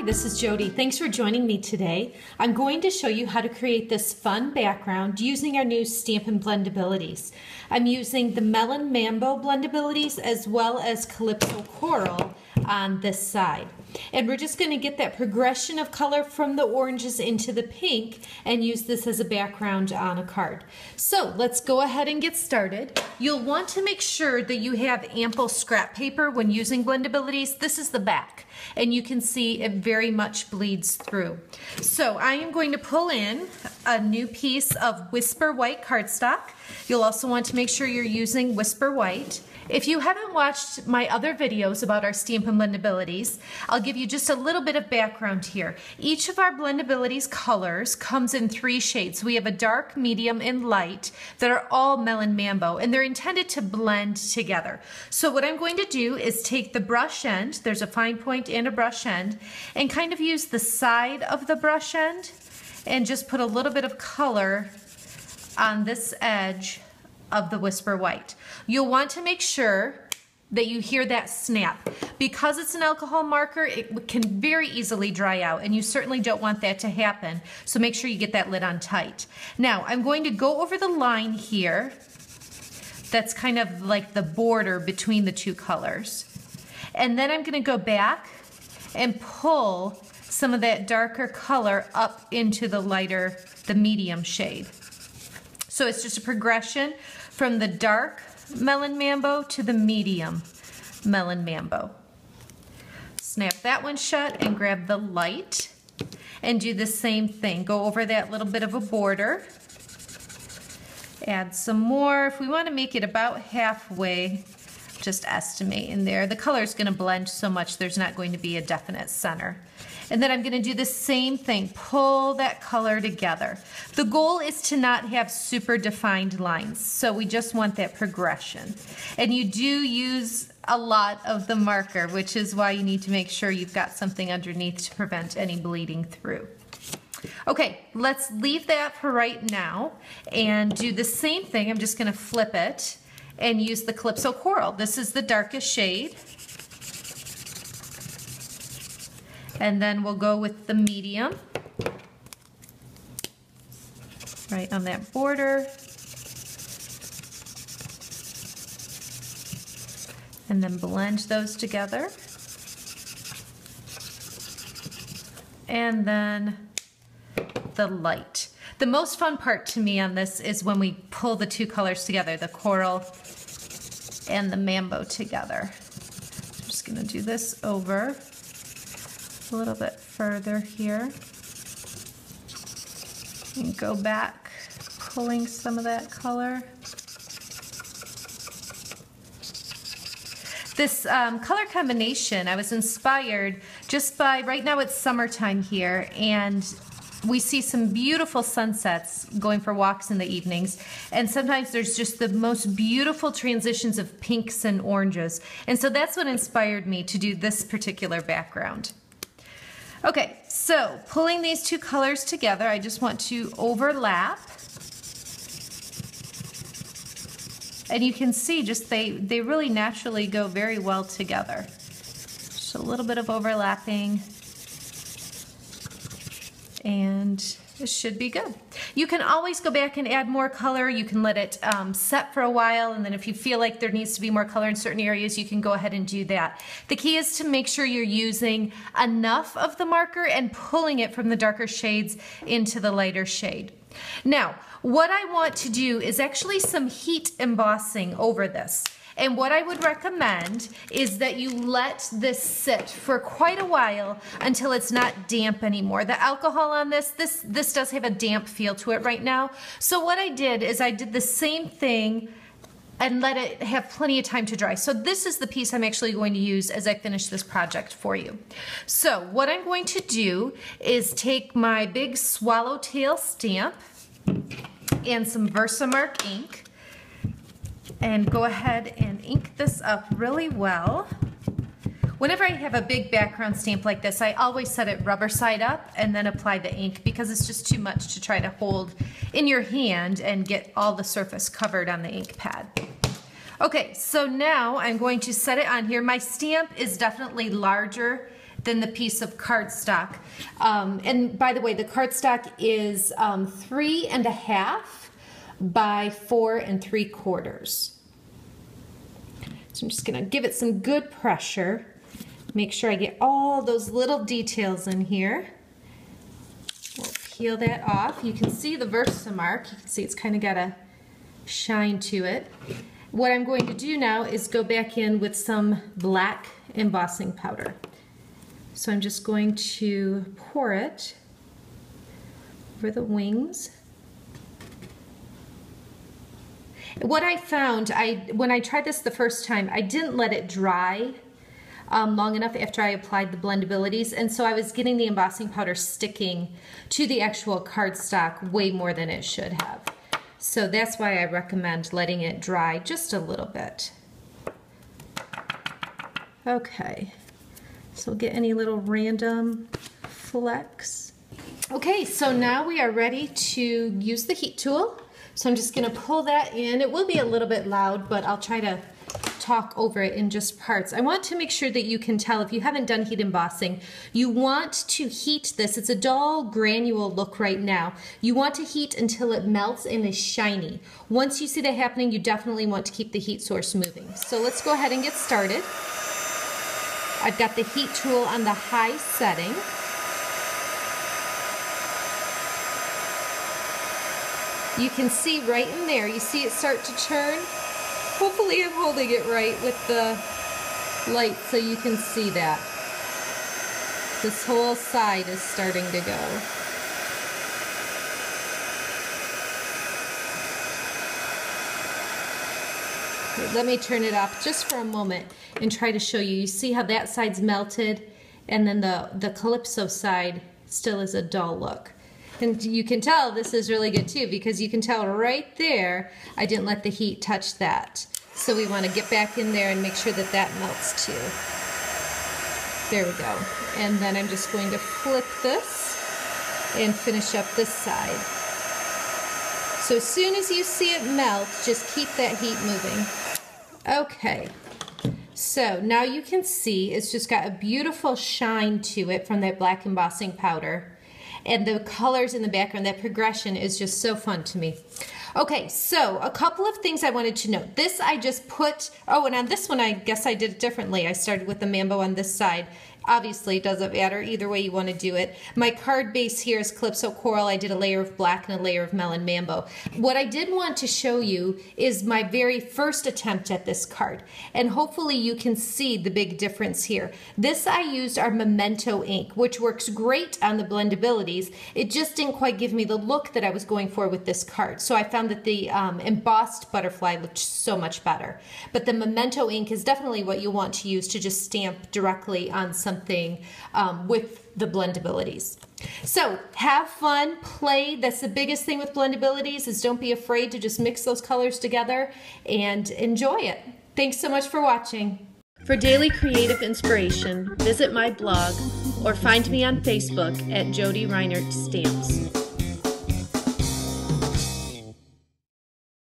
this is Jodi. Thanks for joining me today. I'm going to show you how to create this fun background using our new Stampin' Blendabilities. I'm using the Melon Mambo Blendabilities as well as Calypso Coral on this side. And we're just going to get that progression of color from the oranges into the pink and use this as a background on a card. So let's go ahead and get started. You'll want to make sure that you have ample scrap paper when using Blendabilities. This is the back, and you can see it very much bleeds through. So I am going to pull in a new piece of Whisper White cardstock. You'll also want to make sure you're using Whisper White. If you haven't watched my other videos about our Stampin' Blendabilities, I'll give you just a little bit of background here. Each of our Blendabilities colors comes in 3 shades. We have a dark, medium, and light that are all Melon Mambo, and they're intended to blend together. So what I'm going to do is take the brush end, there's a fine point and a brush end, and kind of use the side of the brush end and just put a little bit of color on this edge of the Whisper White. You'll want to make sure that you hear that snap. Because it's an alcohol marker, it can very easily dry out, and you certainly don't want that to happen, so make sure you get that lid on tight. Now, I'm going to go over the line here that's kind of like the border between the 2 colors. And then I'm going to go back and pull some of that darker color up into the lighter, the medium shade. So it's just a progression from the dark Melon Mambo to the medium Melon Mambo. Snap that one shut and grab the light and do the same thing. Go over that little bit of a border. Add some more. If we want to make it about halfway, just estimate in there. The color is going to blend so much there's not going to be a definite center. And then I'm going to do the same thing, pull that color together. The goal is to not have super defined lines, so we just want that progression. And you do use a lot of the marker, which is why you need to make sure you've got something underneath to prevent any bleeding through. Okay, let's leave that for right now and do the same thing. I'm just going to flip it and use the Calypso Coral. This is the darkest shade. And then we'll go with the medium, right on that border. And then blend those together. And then the light. The most fun part to me on this is when we pull the 2 colors together, the coral and the mambo together. I'm just going to do this over a little bit further here and go back, pulling some of that color. This color combination, I was inspired just by, right now it's summertime here, and we see some beautiful sunsets going for walks in the evenings, and sometimes there's just the most beautiful transitions of pinks and oranges, and so that's what inspired me to do this particular background. Okay, so pulling these 2 colors together, I just want to overlap. And you can see just they really naturally go very well together. Just a little bit of overlapping. And it should be good. You can always go back and add more color. You can let it set for a while, and then if you feel like there needs to be more color in certain areas, you can go ahead and do that. The key is to make sure you're using enough of the marker and pulling it from the darker shades into the lighter shade. Now, what I want to do is actually some heat embossing over this. And what I would recommend is that you let this sit for quite a while until it's not damp anymore. The alcohol on this does have a damp feel to it right now. So what I did is I did the same thing and let it have plenty of time to dry. So this is the piece I'm actually going to use as I finish this project for you. So what I'm going to do is take my big Swallowtail stamp and some Versamark ink and go ahead and ink this up really well. Whenever I have a big background stamp like this, I always set it rubber side up and then apply the ink because it's just too much to try to hold in your hand and get all the surface covered on the ink pad. Okay, so now I'm going to set it on here. My stamp is definitely larger than the piece of cardstock. And by the way, the cardstock is 3.5 by 4 3/4. So I'm just gonna give it some good pressure. Make sure I get all those little details in here. We'll peel that off. You can see the Versamark. You can see it's kind of got a shine to it. What I'm going to do now is go back in with some black embossing powder. So I'm just going to pour it over the wings. What I found, when I tried this the first time, I didn't let it dry long enough after I applied the Blendabilities, and so I was getting the embossing powder sticking to the actual cardstock way more than it should have. So that's why I recommend letting it dry just a little bit. Okay, so we'll get any little random flecks. Okay, so now we are ready to use the heat tool. So I'm just gonna pull that in. It will be a little bit loud, but I'll try to talk over it in just parts. I want to make sure that you can tell, if you haven't done heat embossing, you want to heat this. It's a dull granule look right now. You want to heat until it melts and is shiny. Once you see that happening, you definitely want to keep the heat source moving. So let's go ahead and get started. I've got the heat tool on the high setting. You can see right in there, you see it start to turn. Hopefully I'm holding it right with the light so you can see that. This whole side is starting to go. Let me turn it off just for a moment and try to show you. You see how that side's melted, and then the Calypso side still is a dull look. And you can tell this is really good too, because you can tell right there I didn't let the heat touch that. So we want to get back in there and make sure that that melts too. There we go. And then I'm just going to flip this and finish up this side. So as soon as you see it melt, just keep that heat moving. Okay, so now you can see it's just got a beautiful shine to it from that black embossing powder. And the colors in the background, that progression is just so fun to me. Okay, so a couple of things I wanted to note. This I just put, oh, and on this one I guess I did it differently. I started with the Mambo on this side. Obviously, it doesn't matter either way you want to do it. My card base here is Calypso Coral. I did a layer of black and a layer of Melon Mambo. What I did want to show you is my very first attempt at this card, and hopefully you can see the big difference here. This I used our Memento ink, which works great on the Blendabilities. It just didn't quite give me the look that I was going for with this card, so I found that the embossed butterfly looked so much better. But the Memento ink is definitely what you want to use to just stamp directly on something with the Blendabilities. So have fun, play. That's the biggest thing with Blendabilities, is don't be afraid to just mix those colors together and enjoy it. Thanks so much for watching. For daily creative inspiration, visit my blog or find me on Facebook at Jodi Reinert Stamps.